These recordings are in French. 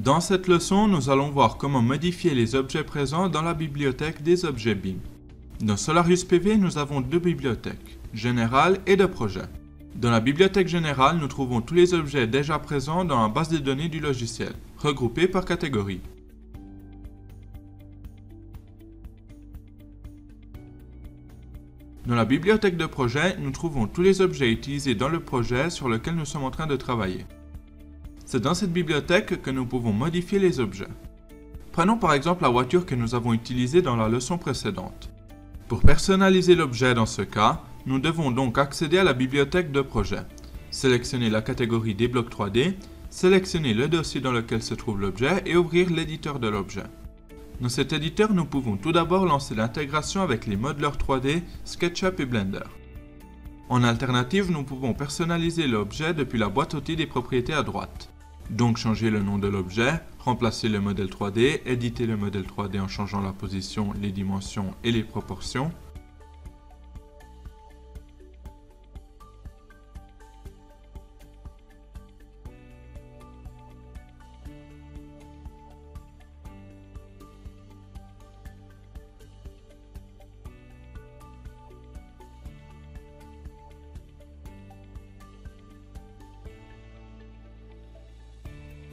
Dans cette leçon, nous allons voir comment modifier les objets présents dans la bibliothèque des objets BIM. Dans Solarius PV, nous avons deux bibliothèques, générale et de projet. Dans la bibliothèque générale, nous trouvons tous les objets déjà présents dans la base de données du logiciel, regroupés par catégorie. Dans la bibliothèque de projet, nous trouvons tous les objets utilisés dans le projet sur lequel nous sommes en train de travailler. C'est dans cette bibliothèque que nous pouvons modifier les objets. Prenons par exemple la voiture que nous avons utilisée dans la leçon précédente. Pour personnaliser l'objet dans ce cas, nous devons donc accéder à la bibliothèque de projet, sélectionner la catégorie des blocs 3D, sélectionner le dossier dans lequel se trouve l'objet et ouvrir l'éditeur de l'objet. Dans cet éditeur, nous pouvons tout d'abord lancer l'intégration avec les modeleurs 3D, SketchUp et Blender. En alternative, nous pouvons personnaliser l'objet depuis la boîte outils des propriétés à droite. Donc changer le nom de l'objet, remplacer le modèle 3D, éditer le modèle 3D en changeant la position, les dimensions et les proportions.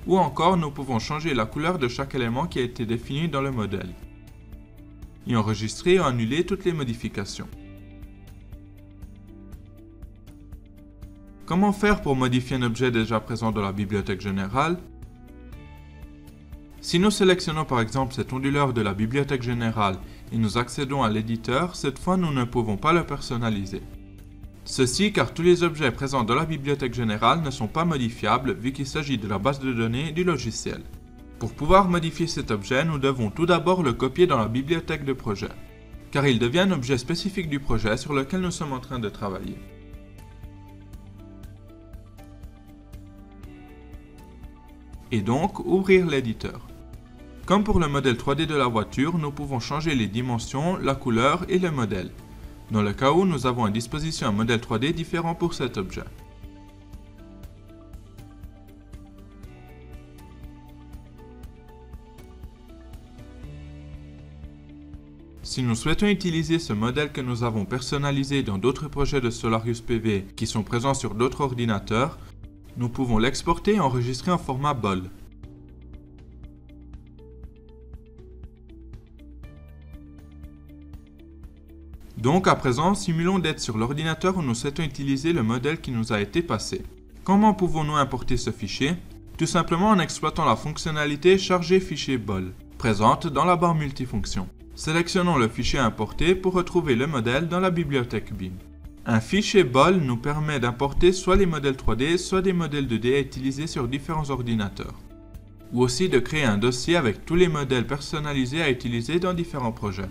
Ou encore, nous pouvons changer la couleur de chaque élément qui a été défini dans le modèle. Et enregistrer ou annuler toutes les modifications. Comment faire pour modifier un objet déjà présent dans la bibliothèque générale? Si nous sélectionnons par exemple cet onduleur de la bibliothèque générale et nous accédons à l'éditeur, cette fois nous ne pouvons pas le personnaliser. Ceci car tous les objets présents dans la bibliothèque générale ne sont pas modifiables vu qu'il s'agit de la base de données du logiciel. Pour pouvoir modifier cet objet, nous devons tout d'abord le copier dans la bibliothèque de projet, car il devient un objet spécifique du projet sur lequel nous sommes en train de travailler. Et donc, ouvrir l'éditeur. Comme pour le modèle 3D de la voiture, nous pouvons changer les dimensions, la couleur et le modèle, dans le cas où nous avons à disposition un modèle 3D différent pour cet objet. Si nous souhaitons utiliser ce modèle que nous avons personnalisé dans d'autres projets de Solarius PV qui sont présents sur d'autres ordinateurs, nous pouvons l'exporter et enregistrer en format BOL. Donc à présent, simulons d'être sur l'ordinateur où nous souhaitons utiliser le modèle qui nous a été passé. Comment pouvons-nous importer ce fichier? Tout simplement en exploitant la fonctionnalité Charger fichier BOL, présente dans la barre multifonction. Sélectionnons le fichier importé pour retrouver le modèle dans la bibliothèque BIM. Un fichier BOL nous permet d'importer soit les modèles 3D, soit des modèles 2D à utiliser sur différents ordinateurs. Ou aussi de créer un dossier avec tous les modèles personnalisés à utiliser dans différents projets.